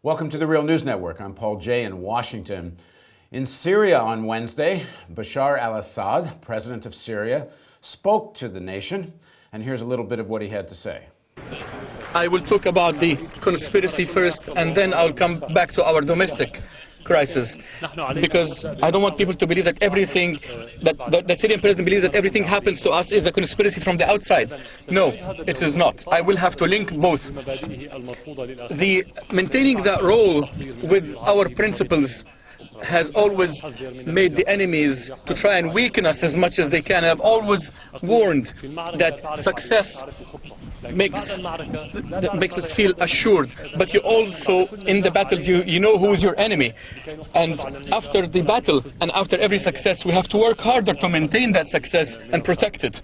Welcome to the Real News Network. I'm Paul Jay in Washington. In Syria on Wednesday, Bashar al-Assad, president of Syria, spoke to the nation, and here's a little bit of what he had to say. I will talk about the conspiracy first, and then I'll come back to our domestic crisis, because I don't want people to believe that everything, that the Syrian president believes that everything happens to us is a conspiracy from the outside. No, it is not. I will have to link both. The maintaining that role with our principles has always made the enemies to try and weaken us as much as they can. I've always warned that success makes us feel assured, but you also, in the battles, you know who's your enemy. And after the battle and after every success, we have to work harder to maintain that success and protect it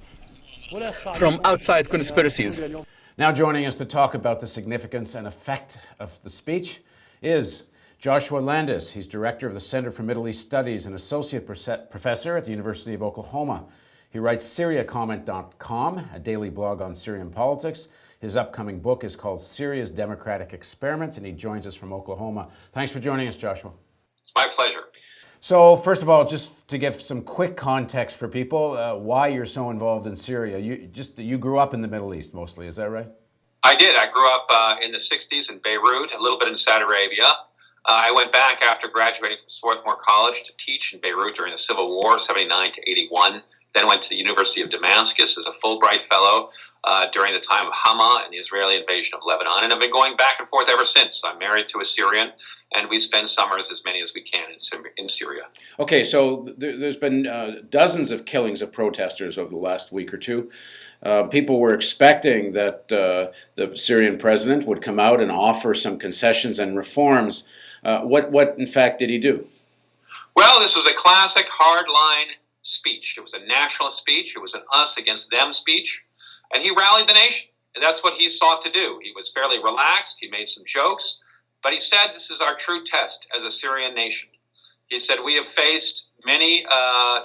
from outside conspiracies. Now joining us to talk about the significance and effect of the speech is Joshua Landis. He's director of the Center for Middle East Studies and associate professor at the University of Oklahoma. He writes SyriaComment.com, a daily blog on Syrian politics. His upcoming book is called Syria's Democratic Experiment, and he joins us from Oklahoma. Thanks for joining us, Joshua. It's my pleasure. So first of all, just to give some quick context for people, why you're so involved in Syria. You grew up in the Middle East mostly, is that right? I did. I grew up in the 60s in Beirut, a little bit in Saudi Arabia. I went back after graduating from Swarthmore College to teach in Beirut during the Civil War, 79 to 81. Then went to the University of Damascus as a Fulbright Fellow during the time of Hama and the Israeli invasion of Lebanon. And I've been going back and forth ever since. I'm married to a Syrian, and we spend summers as many as we can in Syria. Okay, so there's been dozens of killings of protesters over the last week or two. People were expecting that the Syrian president would come out and offer some concessions and reforms. What in fact, did he do? Well, this was a classic hardline speech. It was a nationalist speech. It was an us against them speech. And he rallied the nation. And that's what he sought to do. He was fairly relaxed. He made some jokes. But he said, this is our true test as a Syrian nation. He said, we have faced many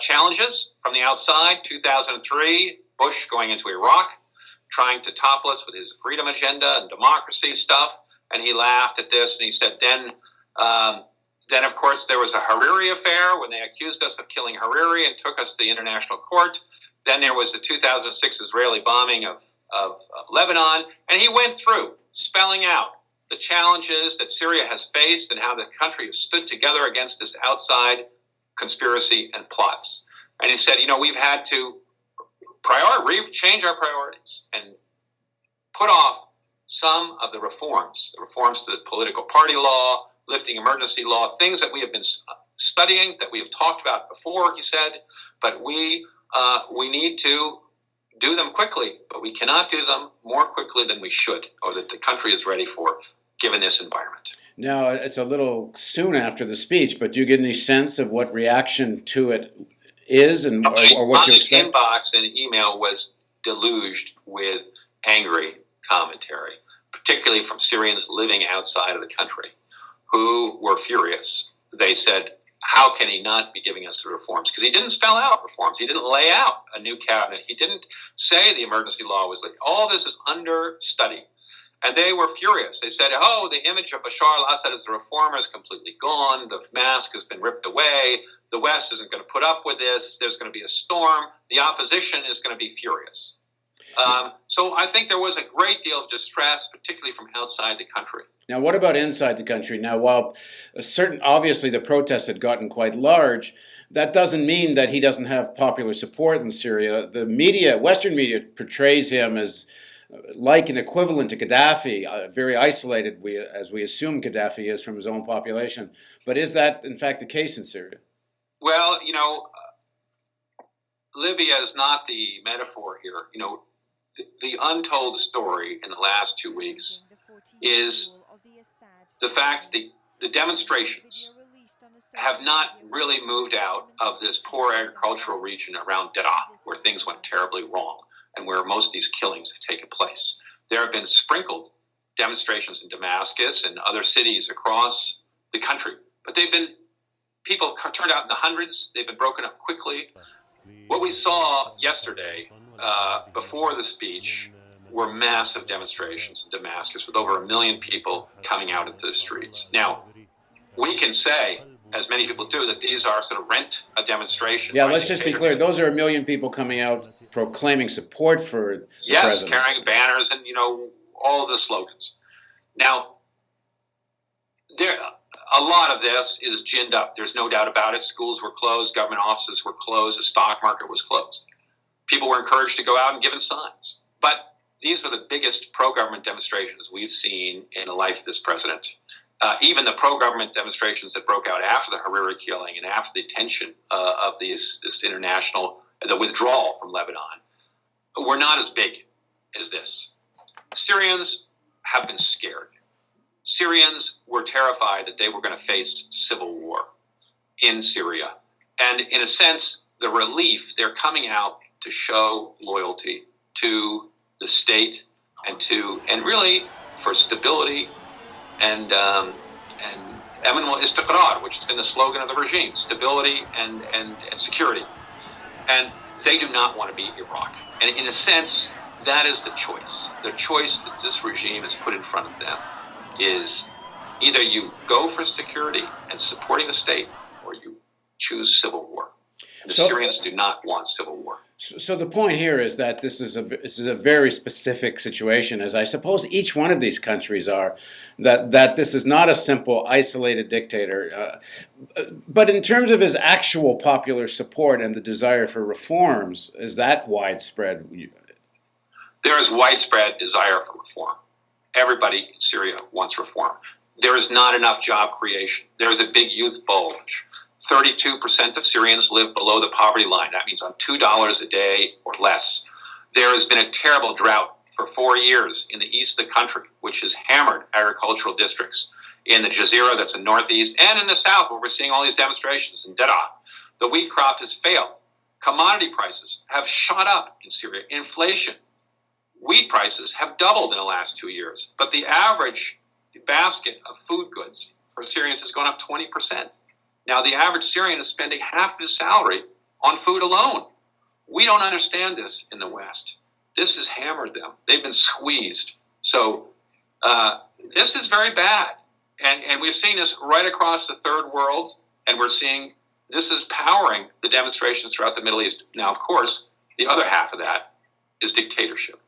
challenges from the outside. 2003, Bush going into Iraq, trying to topple us with his freedom agenda and democracy stuff. And he laughed at this. And he said, then, of course, there was a Hariri affair when they accused us of killing Hariri and took us to the international court. Then there was the 2006 Israeli bombing of Lebanon. And he went through, spelling out the challenges that Syria has faced and how the country has stood together against this outside conspiracy and plots. And he said, we've had to change our priorities and put off some of the reforms to the political party law, lifting emergency law, things that we have been studying, that we have talked about before, he said, but we need to do them quickly, but we cannot do them more quickly than we should, or that the country is ready for, given this environment. Now, it's a little soon after the speech, but do you get any sense of what reaction to it is or what you expect? My inbox and email was deluged with angry commentary, particularly from Syrians living outside of the country, who were furious. They said, how can he not be giving us the reforms? Because he didn't spell out reforms. He didn't lay out a new cabinet. He didn't say the emergency law was like, all this is under study. And they were furious. They said, the image of Bashar al-Assad as the reformer is completely gone. The mask has been ripped away. The West isn't going to put up with this. There's going to be a storm. The opposition is going to be furious. So I think there was a great deal of distress, particularly from outside the country. Now, what about inside the country? Now, while obviously the protests had gotten quite large, that doesn't mean that he doesn't have popular support in Syria. The media, Western media, portrays him as like an equivalent to Gaddafi, very isolated, as we assume Gaddafi is from his own population. But is that, in fact, the case in Syria? Well, Libya is not the metaphor here. The untold story in the last 2 weeks is the fact that the demonstrations have not really moved out of this poor agricultural region around Daraa, where things went terribly wrong and where most of these killings have taken place. There have been sprinkled demonstrations in Damascus and other cities across the country, but people turned out in the hundreds. They've been broken up quickly. What we saw yesterday, before the speech, were massive demonstrations in Damascus with over 1 million people coming out into the streets. Now, we can say, as many people do, that these are sort of rent a demonstration. Yeah, let's just be clear. Those are 1 million people coming out proclaiming support for the president. Yes, carrying banners and, all of the slogans. Now, a lot of this is ginned up. There's no doubt about it. Schools were closed. Government offices were closed. The stock market was closed. People were encouraged to go out and give signs. But these were the biggest pro-government demonstrations we've seen in the life of this president. Even the pro-government demonstrations that broke out after the Hariri killing and after the tension of this international, the withdrawal from Lebanon, were not as big as this. Syrians have been scared. Syrians were terrified that they were going to face civil war in Syria. And in a sense, the relief, they're coming out to show loyalty to the state and really for stability and eminent istiqrar, which has been the slogan of the regime, stability and security. And they do not want to be Iraq. And in a sense, that is the choice. The choice that this regime has put in front of them is either you go for security and supporting the state, or you choose civil war. And the Syrians do not want civil war. So the point here is that this is a very specific situation, as I suppose each one of these countries are, that this is not a simple, isolated dictator. But in terms of his actual popular support and the desire for reforms, is that widespread? There is widespread desire for reform. Everybody in Syria wants reform. There is not enough job creation. There is a big youth bulge. 32% of Syrians live below the poverty line. That means on $2 a day or less. There has been a terrible drought for 4 years in the east of the country, which has hammered agricultural districts in the Jazeera, that's in northeast, and in the south, where we're seeing all these demonstrations in Daraa. The wheat crop has failed. Commodity prices have shot up in Syria. Inflation. Wheat prices have doubled in the last 2 years, but the average basket of food goods for Syrians has gone up 20%. Now, the average Syrian is spending half his salary on food alone. We don't understand this in the West. This has hammered them. They've been squeezed. So this is very bad. And we've seen this right across the third world, and we're seeing this is powering the demonstrations throughout the Middle East. Now, of course, the other half of that is dictatorship.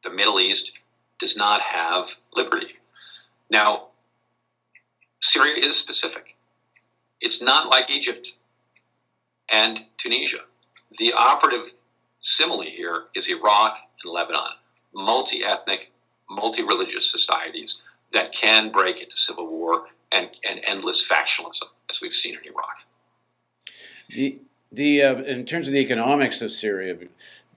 The Middle East does not have liberty. Now, Syria is specific. It's not like Egypt and Tunisia. The operative simile here is Iraq and Lebanon, multi-ethnic, multi-religious societies that can break into civil war and endless factionalism, as we've seen in Iraq. In terms of the economics of Syria,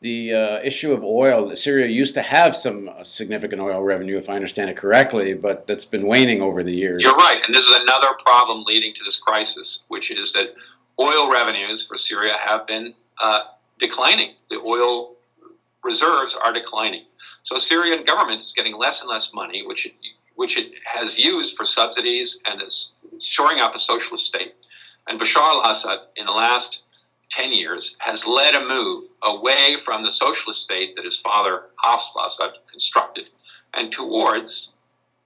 the issue of oil, Syria used to have some significant oil revenue, if I understand it correctly, but that's been waning over the years. You're right, and this is another problem leading to this crisis, which is that oil revenues for Syria have been declining. The oil reserves are declining. So Syrian government is getting less and less money, which it has used for subsidies and is shoring up a socialist state. And Bashar al-Assad, in the last 10 years, has led a move away from the socialist state that his father, Hafez al-Assad, constructed, and towards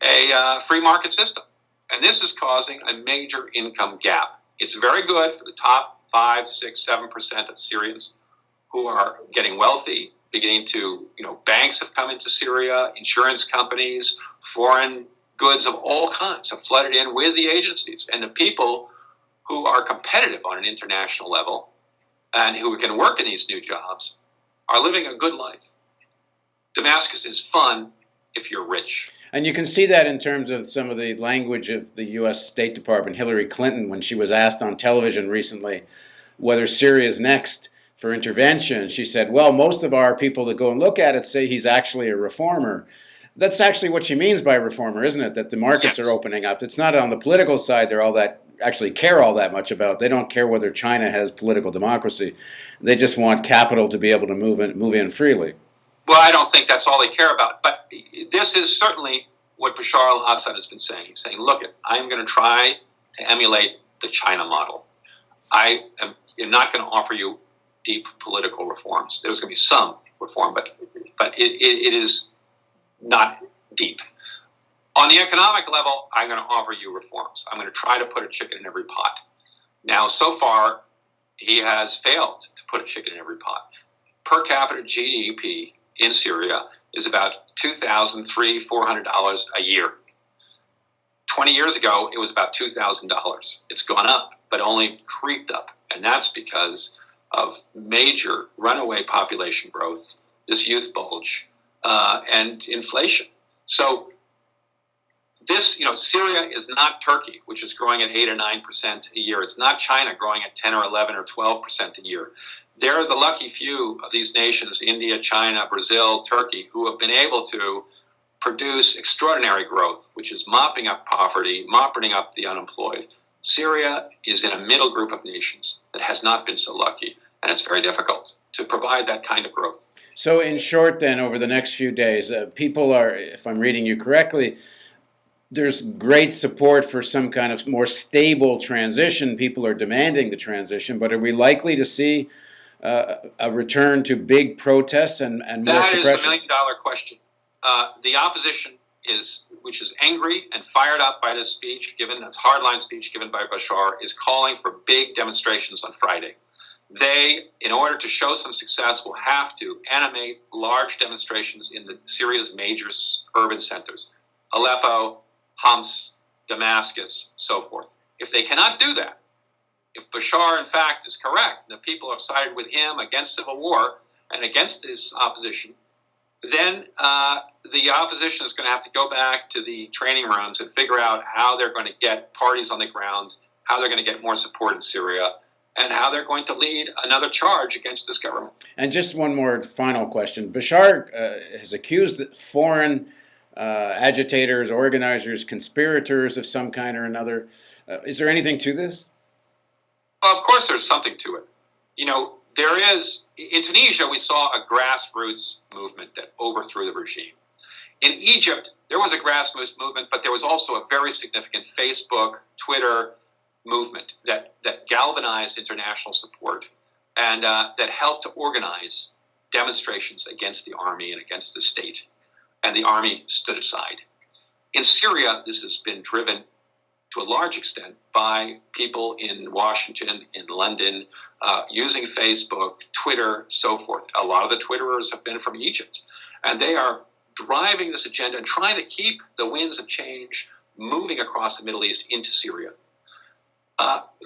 a free market system. And this is causing a major income gap. It's very good for the top 5, 6, 7% of Syrians who are getting wealthy, beginning to, banks have come into Syria, insurance companies, foreign goods of all kinds have flooded in with the agencies. And the people who are competitive on an international level and who can work in these new jobs are living a good life. Damascus is fun if you're rich. And you can see that in terms of some of the language of the U.S. State Department. Hillary Clinton, when she was asked on television recently whether Syria is next for intervention, she said, well, most of our people that go and look at it say he's actually a reformer. That's actually what she means by reformer, isn't it? That the markets are opening up. It's not on the political side they're all that actually care all that much about. They don't care whether China has political democracy. They just want capital to be able to move in freely. Well, I don't think that's all they care about. But this is certainly what Bashar al-Assad has been saying. He's saying, look, I'm going to try to emulate the China model. I am not going to offer you deep political reforms. There's going to be some reform, but but it is not deep. On the economic level, I'm going to offer you reforms. I'm going to try to put a chicken in every pot. Now, so far, he has failed to put a chicken in every pot. Per capita GDP in Syria is about $2,300-400 a year. 20 years ago, it was about $2,000. It's gone up, but only creeped up. And that's because of major runaway population growth, this youth bulge, and inflation. So this, Syria is not Turkey, which is growing at 8 or 9% a year. It's not China growing at 10 or 11 or 12% a year. They're the lucky few of these nations, India, China, Brazil, Turkey, who have been able to produce extraordinary growth, which is mopping up poverty, mopping up the unemployed. Syria is in a middle group of nations that has not been so lucky, and it's very difficult to provide that kind of growth. So in short then, over the next few days, people are, if I'm reading you correctly, there's great support for some kind of more stable transition. People are demanding the transition, but are we likely to see a return to big protests and more suppression? That is the million-dollar question. The opposition which is angry and fired up by this speech, that's hardline speech given by Bashar, is calling for big demonstrations on Friday. They, in order to show some success, will have to animate large demonstrations in Syria's major urban centers: Aleppo, Homs, Damascus, so forth. If they cannot do that, if Bashar, in fact, is correct, and the people have sided with him against civil war and against this opposition, then the opposition is going to have to go back to the training rooms and figure out how they're going to get parties on the ground, how they're going to get more support in Syria, and how they're going to lead another charge against this government. And just one more final question. Bashar has accused foreign agitators, organizers, conspirators of some kind or another. Is there anything to this? Well, of course there's something to it. There is, in Tunisia, we saw a grassroots movement that overthrew the regime. In Egypt, there was a grassroots movement, but there was also a very significant Facebook, Twitter movement that galvanized international support and that helped to organize demonstrations against the army and against the state. And the army stood aside. In Syria, this has been driven to a large extent by people in Washington, in London, using Facebook, Twitter, so forth. A lot of the Twitterers have been from Egypt, and they are driving this agenda and trying to keep the winds of change moving across the Middle East into Syria.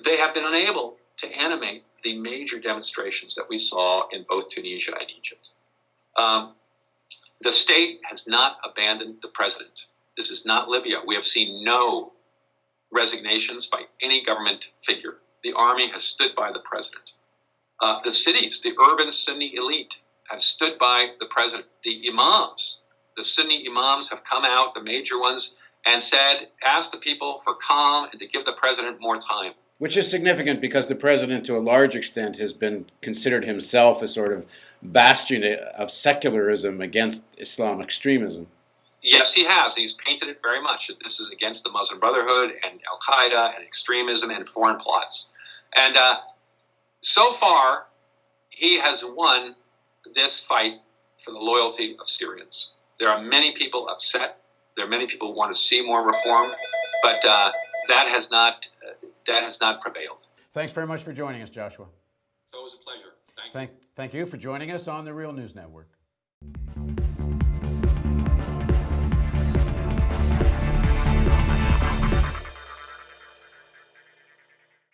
They have been unable to animate the major demonstrations that we saw in both Tunisia and Egypt. The state has not abandoned the president. This is not Libya. We have seen no resignations by any government figure. The army has stood by the president. The cities, the urban Sunni elite, have stood by the president. The imams, the Sunni imams have come out, the major ones, and asked the people for calm and to give the president more time. Which is significant because the president, to a large extent, has been considered himself a sort of bastion of secularism against Islam extremism. Yes, he has. He's painted it very much that this is against the Muslim Brotherhood and Al-Qaeda and extremism and foreign plots. And so far, he has won this fight for the loyalty of Syrians. There are many people upset. There are many people who want to see more reform, but that has not prevailed. Thanks very much for joining us, Joshua. So it was a pleasure. Thank you for joining us on the Real News Network.